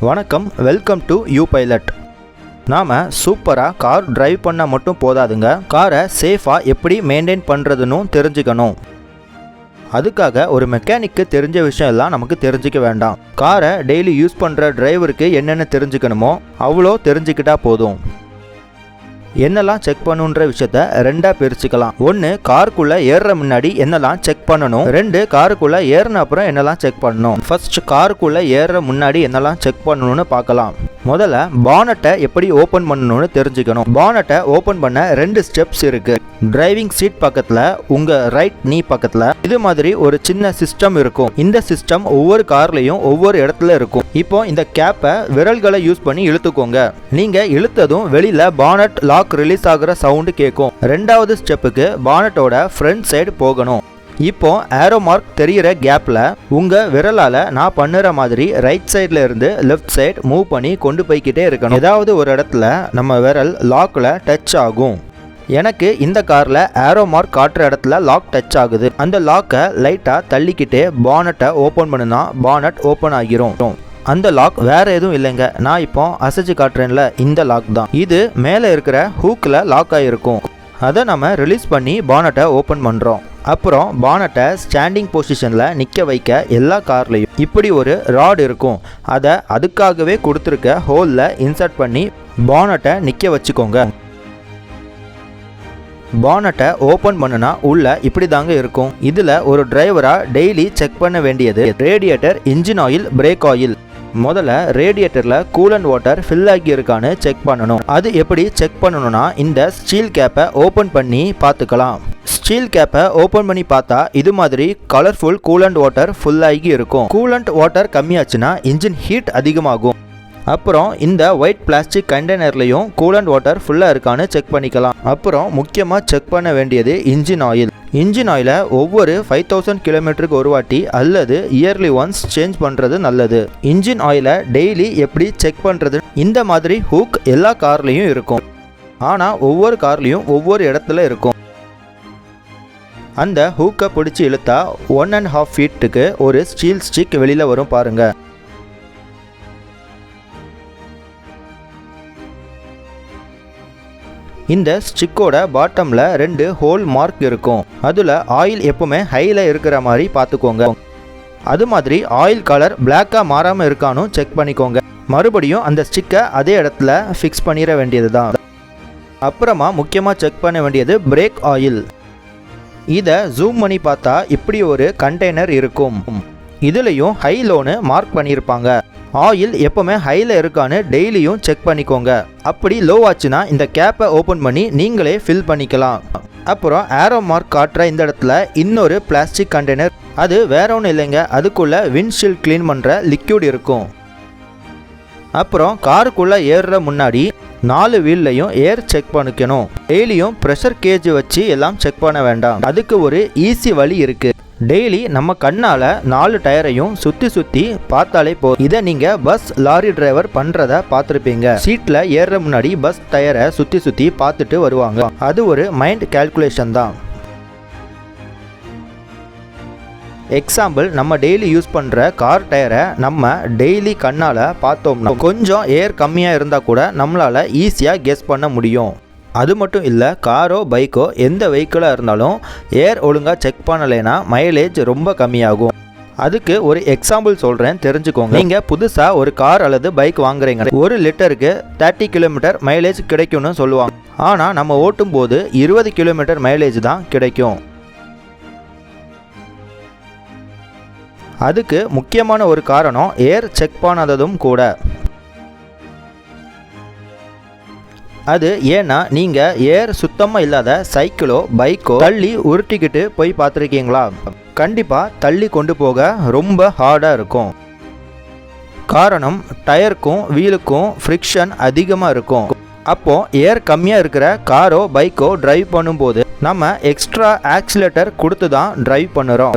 வணக்கம், welcome to you pilot. நாம் சூப்பராக கார் டிரைவ் பண்ண மட்டும் போதாதுங்க, காரை சேஃபாக எப்படி மெயின்டைன் பண்ணுறதுன்னு தெரிஞ்சுக்கணும். அதுக்காக ஒரு மெக்கானிக்கு தெரிஞ்ச விஷயம் எல்லாம் நமக்கு தெரிஞ்சிக்க வேண்டாம். காரை டெய்லி யூஸ் பண்ணுற டிரைவருக்கு என்னென்ன தெரிஞ்சுக்கணுமோ அவ்வளோ தெரிஞ்சுக்கிட்டா போதும். என்னெல்லாம் செக் பண்ணுன்ற விஷயத்த ரெண்டாக பிரிச்சுக்கலாம். ஒன்று, காருக்குள்ளே ஏறுற முன்னாடி என்னெல்லாம் செக் பண்ணணும். 2, காருக்குள்ளே ஏறின அப்புறம் என்னெல்லாம் செக் பண்ணணும். ஃபர்ஸ்ட், காருக்குள்ளே ஏறுற முன்னாடி என்னெல்லாம் செக் பண்ணணும்னு பார்க்கலாம். முதல்ல பானட்டை எப்படி ஓப்பன் பண்ணணும்னு தெரிஞ்சுக்கணும். பானட்டை ஓப்பன் பண்ண 2 ஸ்டெப்ஸ் இருக்கு. டிரைவிங் சீட் பக்கத்தில், உங்கள் ரைட் நீ பக்கத்தில் இது மாதிரி ஒரு சின்ன சிஸ்டம் இருக்கும். இந்த சிஸ்டம் ஒவ்வொரு கார்லையும் ஒவ்வொரு இடத்துல இருக்கும். இப்போ இந்த கேப்பை விரல்களை யூஸ் பண்ணி இழுத்துக்கோங்க. நீங்கள் இழுத்ததும் வெளியில் பானட் லாக் ரிலீஸ் ஆகிற சவுண்டு கேட்கும். 2வது ஸ்டெப்புக்கு பானட்டோட ஃப்ரண்ட் சைடு போகணும். இப்போ ஏரோ மார்க் தெரிகிற கேப்பில் உங்கள் விரலால் நான் பண்ணுற மாதிரி ரைட் சைடில் இருந்து லெஃப்ட் சைடு மூவ் பண்ணி கொண்டு போய்கிட்டே இருக்கணும். ஏதாவது ஒரு இடத்துல நம்ம விரல் லாக்கில் டச் ஆகும். எனக்கு இந்த காரில் ஏரோ மார்க் காட்டுற இடத்துல லாக் டச் ஆகுது. அந்த லாக்கை லைட்டாக தள்ளிக்கிட்டே பானட்டை ஓப்பன் பண்ணுனா பானட் ஓப்பன் ஆகிரும். அந்த லாக் வேற எதுவும் இல்லைங்க, நான் இப்போ அசைச்சு காட்டுறேன்ல, இந்த லாக் தான். இது மேலே இருக்கிற ஹூக்கில் லாக் ஆகிருக்கும். அதை நம்ம ரிலீஸ் பண்ணி பானட்டை ஓப்பன் பண்ணுறோம். அப்புறம் பானட்டை ஸ்டாண்டிங் பொசிஷனில் நிற்க வைக்க எல்லா கார்லேயும் இப்படி ஒரு ராட் இருக்கும். அதை அதுக்காகவே கொடுத்துருக்க ஹோலில் இன்சர்ட் பண்ணி பானட்டை நிற்க வச்சுக்கோங்க. பானட்டை ஓப்பன் பண்ணுனா உள்ள இப்படி தாங்க இருக்கும். இதில் ஒரு டிரைவராக டெய்லி செக் பண்ண வேண்டியது radiator, engine oil, brake oil. முதல்ல ரேடியேட்டரில் கூலண்ட் வாட்டர் ஃபில் ஆகியிருக்கான்னு செக் பண்ணணும். அது எப்படி செக் பண்ணணும்னா இந்த ஸ்டீல் கேப்பை ஓப்பன் பண்ணி பார்த்துக்கலாம். ஸ்டீல் கேப்பை ஓப்பன் பண்ணி பார்த்தா இது மாதிரி கலர்ஃபுல் கூலண்ட் வாட்டர் ஃபுல் ஆகி இருக்கும். கூலண்ட் வாட்டர் கம்மியாச்சுன்னா இன்ஜின் ஹீட் அதிகமாகும். அப்புறம் இந்த ஒயிட் பிளாஸ்டிக் கண்டெய்னர்லையும் கூலண்ட் வாட்டர் ஃபுல்லாக இருக்கான்னு செக் பண்ணிக்கலாம். அப்புறம் முக்கியமாக செக் பண்ண வேண்டியது இன்ஜின் ஆயில். இன்ஜின் ஆயிலை ஒவ்வொரு 5000 கிலோமீட்டருக்கு ஒரு வாட்டி அல்லது இயர்லி ஒன்ஸ் சேஞ்ச் பண்ணுறது நல்லது. இன்ஜின் ஆயிலை டெய்லி எப்படி செக் பண்ணுறது? இந்த மாதிரி ஹூக் எல்லா கார்லேயும் இருக்கும். ஆனால் ஒவ்வொரு கார்லேயும் ஒவ்வொரு இடத்துல இருக்கும். அந்த ஹூக்கை பிடிச்சி இழுத்தா 1.5 ஃபீட்டுக்கு ஒரு ஸ்டீல் ஸ்டிக் வெளியில் வரும் பாருங்க. இந்த ஸ்டிக்கோட பாட்டமில் 2 ஹோல் மார்க் இருக்கும். அதில் ஆயில் எப்பவுமே ஹையில் இருக்கிற மாதிரி பார்த்துக்கோங்க. அது மாதிரி ஆயில் கலர் பிளாக்காக மாறாமல் இருக்கான்னு செக் பண்ணிக்கோங்க. மறுபடியும் அந்த ஸ்டிக்கை அதே இடத்துல ஃபிக்ஸ் பண்ணிட வேண்டியது தான். அப்புறமா முக்கியமாக செக் பண்ண வேண்டியது பிரேக் ஆயில். இதை ஜூம் பண்ணி பார்த்தா இப்படி ஒரு கண்டெய்னர் இருக்கும். இதுலேயும் ஹை லோன்னு மார்க் பண்ணியிருப்பாங்க. ஆயில் எப்பவுமே ஹையில் இருக்கான்னு டெய்லியும் செக் பண்ணிக்கோங்க. அப்படி லோ ஆச்சுன்னா இந்த கேப்பை ஓப்பன் பண்ணி நீங்களே ஃபில் பண்ணிக்கலாம். அப்புறம் ஏரோ மார்க் காட்டுற இந்த இடத்துல இன்னொரு பிளாஸ்டிக் கண்டெய்னர். அது வேற ஒன்றும் இல்லைங்க, அதுக்குள்ளே விண்ட்ஷீல்ட் க்ளீன் பண்ணுற லிக்யூட் இருக்கும். அப்புறம் காருக்குள்ளே ஏறுற முன்னாடி 4 வீல்லையும் ஏர் செக் பண்ணிக்கணும். டெய்லியும் ப்ரெஷர் கேஜ் வச்சு எல்லாம் செக் பண்ண வேண்டாம். அதுக்கு ஒரு ஈஸி வழி இருக்குது. டெய்லி நம்ம கண்ணால் 4 டயரையும் சுற்றி பார்த்தாலே போதும். இதை நீங்கள் பஸ், லாரி டிரைவர் பண்ணுறத பார்த்துருப்பீங்க. சீட்டில் ஏறுற முன்னாடி பஸ் டயரை சுற்றி பார்த்துட்டு வருவாங்க. அது ஒரு மைண்ட் கால்குலேஷன் தான். எக்ஸாம்பிள், நம்ம டெய்லி யூஸ் பண்ணுற கார் டயரை நம்ம டெய்லி கண்ணால் பார்த்தோம்னா கொஞ்சம் ஏர் கம்மியாக இருந்தால் கூட நம்மளால் ஈஸியாக கெஸ் பண்ண முடியும். அது மட்டும் இல்லை, காரோ பைக்கோ எந்த வெஹிக்கிளாக இருந்தாலும் ஏர் ஒழுங்காக செக் பண்ணலைன்னா மைலேஜ் ரொம்ப கம்மியாகும். அதுக்கு ஒரு எக்ஸாம்பிள் சொல்கிறேன், தெரிஞ்சுக்கோங்க. நீங்கள் புதுசாக ஒரு கார் அல்லது பைக் வாங்குறீங்க. 1 லிட்டருக்கு 30 கிலோமீட்டர் மைலேஜ் கிடைக்கும்னு சொல்லுவாங்க. ஆனால் நம்ம ஓட்டும் போது 20 கிலோமீட்டர் மைலேஜ் தான் கிடைக்கும். அதுக்கு முக்கியமான ஒரு காரணம் ஏர் செக் பண்ணாததும் கூட. அது ஏன்னா நீங்கள் ஏர் சுத்தமாக இல்லாத சைக்கிளோ பைக்கோ தள்ளி உருட்டிக்கிட்டு போய் பார்த்துருக்கீங்களா? கண்டிப்பாக தள்ளி கொண்டு போக ரொம்ப ஹார்டாக இருக்கும். காரணம் டயருக்கும் வீலுக்கும் ஃப்ரிக்ஷன் அதிகமாக இருக்கும். அப்போது ஏர் கம்மியாக இருக்கிற காரோ பைக்கோ டிரைவ் பண்ணும்போது நம்ம எக்ஸ்ட்ரா ஆக்சிலேட்டர் கொடுத்து தான் டிரைவ் பண்ணுறோம்.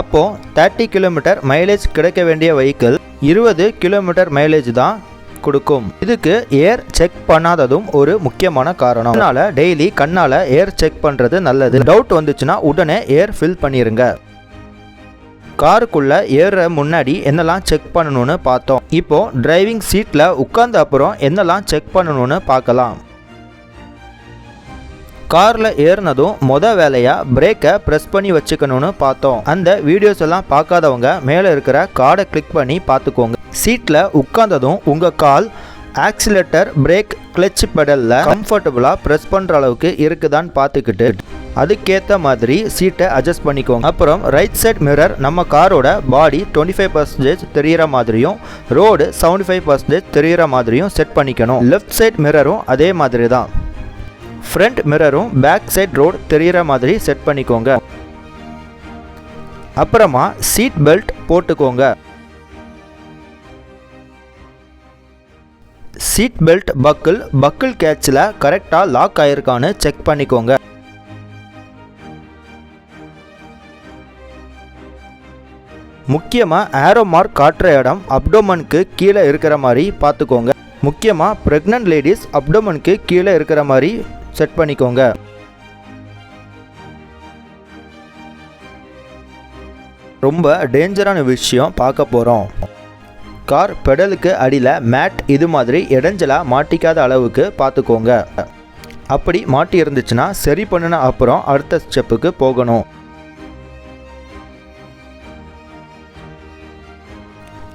அப்போது 30 கிலோமீட்டர் மைலேஜ் கிடைக்க வேண்டிய வெஹிக்கிள் 20 கிலோமீட்டர் மைலேஜ் தான் கொடுக்கும். இதுக்கு ஏர் செக் பண்ணாததும் ஒரு முக்கியமான காரணம். அதனால டெய்லி கண்ணால் ஏர் செக் பண்ணுறது நல்லது. டவுட் வந்துச்சுன்னா உடனே ஏர் ஃபில் பண்ணிடுங்க. காருக்குள்ள ஏறுற முன்னாடி என்னெல்லாம் செக் பண்ணணும்னு பார்த்தோம். இப்போ டிரைவிங் சீட்ல உட்கார்ந்த அப்புறம் என்னெல்லாம் செக் பண்ணணும்னு பார்க்கலாம். கார்ல ஏறினதும் வேலையா பிரேக்கை ப்ரெஸ் பண்ணி வச்சுக்கணும்னு பார்த்தோம். அந்த வீடியோஸ் எல்லாம் பார்க்காதவங்க மேலே இருக்கிற கார்டை கிளிக் பண்ணி பார்த்துக்கோங்க. சீட்ல உட்கார்ந்ததும் உங்க கால் ஆக்சிலேட்டர், பிரேக், கிளட்ச் பெடலில் கம்ஃபர்டபுளாக ப்ரெஸ் பண்ணுற அளவுக்கு இருக்குதான்னு பார்த்துக்கிட்டு அதுக்கேற்ற மாதிரி சீட்டை அட்ஜஸ்ட் பண்ணிக்கோங்க. அப்புறம் ரைட் சைட் மிரர் நம்ம காரோட பாடி 25% தெரிகிற மாதிரியும் ரோடு 75% தெரிகிற மாதிரியும் செட் பண்ணிக்கணும். லெஃப்ட் சைட் மிரரும் அதே மாதிரி தான். ஃப்ரண்ட் மிரரும் பேக் சைட் ரோடு தெரிகிற மாதிரி செட் பண்ணிக்கோங்க. அப்புறமா சீட் பெல்ட் போட்டுக்கோங்க. சீட் பெல்ட் பக்கிள் கேட்சில் கரெக்டாக லாக் ஆயிருக்கான்னு செக் பண்ணிக்கோங்க. முக்கியமாக ஏரோ மார்க் காட்டுற இடம் அப்டோமனுக்கு கீழே இருக்கிற மாதிரி பார்த்துக்கோங்க. முக்கியமாக ப்ரெக்னென்ட் லேடிஸ் அப்டோமனுக்கு கீழே இருக்கிற மாதிரி செட் பண்ணிக்கோங்க. ரொம்ப டேஞ்சரான விஷயம் பார்க்க போகிறோம். கார் பெடலுக்கு அடியில் மேட் இது மாதிரி இடைஞ்சலாக மாட்டிக்காத அளவுக்கு பார்த்துக்கோங்க. அப்படி மாட்டி இருந்துச்சுன்னா சரி பண்ணின அப்புறம் அடுத்த ஸ்டெப்புக்கு போகணும்.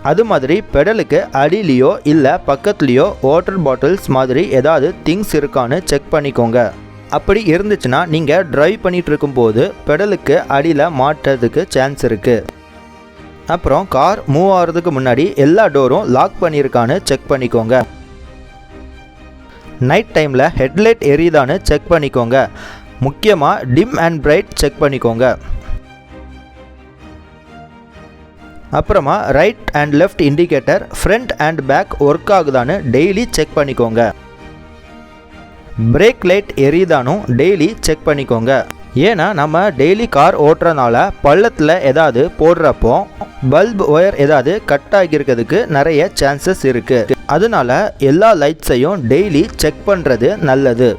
அது மாதிரி பெடலுக்கு அடியிலையோ இல்லை பக்கத்துலேயோ வாட்டர் பாட்டில்ஸ் மாதிரி ஏதாவது திங்ஸ் இருக்கான்னு செக் பண்ணிக்கோங்க. அப்படி இருந்துச்சுன்னா நீங்கள் டிரைவ் பண்ணிகிட்டு இருக்கும்போது பெடலுக்கு அடியில் மாட்டுறதுக்கு சான்ஸ் இருக்குது. அப்புறம் கார் மூவ் ஆகிறதுக்கு முன்னாடி எல்லா டோரும் லாக் பண்ணியிருக்கான்னு செக் பண்ணிக்கோங்க. நைட் டைமில் ஹெட்லைட் எரியுதான்னு செக் பண்ணிக்கோங்க. முக்கியமாக டிம் அண்ட் பிரைட் செக் பண்ணிக்கோங்க. அப்புறமா right and left indicator front and back work ஆகுதான்னு டெய்லி செக் பண்ணிக்கோங்க. பிரேக் லைட் எரியுதானும் டெய்லி செக் பண்ணிக்கோங்க. ஏன்னா நம்ம டெய்லி கார் ஓட்டுறதுனால பள்ளத்தில் ஏதாவது போடுறப்போ பல்ப் ஒயர் ஏதாவது கட் ஆகியிருக்கிறதுக்கு நிறைய சான்சஸ் இருக்குது. அதனால எல்லா லைட்ஸையும் டெய்லி செக் பண்ணுறது நல்லது.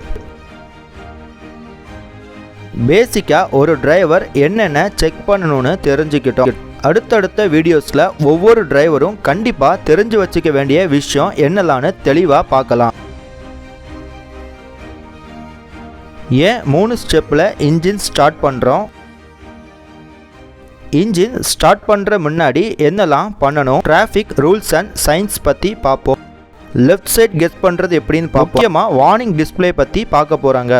பேசிக்காக ஒரு டிரைவர் என்னென்ன செக் பண்ணணும்னு தெரிஞ்சுக்கிட்டோம். அடுத்தடுத்த வீடியோஸில் ஒவ்வொரு டிரைவரும் கண்டிப்பாக தெரிஞ்சு வச்சுக்க வேண்டிய விஷயம் என்னெல்லான்னு தெளிவாக பார்க்கலாம். ஏன் 3 ஸ்டெப்பில் இன்ஜின் ஸ்டார்ட் பண்ணுறோம், இன்ஜின் ஸ்டார்ட் பண்ணுற முன்னாடி என்னெல்லாம் பண்ணணும், டிராஃபிக் ரூல்ஸ் அண்ட் சைன்ஸ் பற்றி பார்ப்போம். லெஃப்ட் சைட் கெஸ் பண்ணுறது எப்படின்னு பார்ப்போம். முக்கியமாக வார்னிங் டிஸ்பிளே பற்றி பார்க்க போகிறாங்க.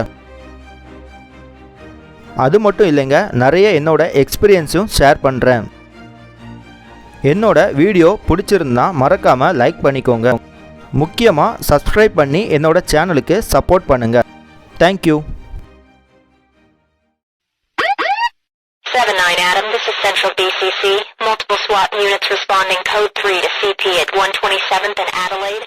அது மட்டும் இல்லைங்க, நிறைய என்னோட எக்ஸ்பீரியன்ஸும் ஷேர் பண்ணுறேன். என்னோட வீடியோ பிடிச்சிருந்தா மறக்காமல் லைக் பண்ணிக்கோங்க. முக்கியமாக சப்ஸ்கிரைப் பண்ணி என்னோட சேனலுக்கு சப்போர்ட் பண்ணுங்கள். Thank you. 79 Adam, this is Central BCC. Multiple SWAT units responding code 3 to CP at 127th and Adelaide.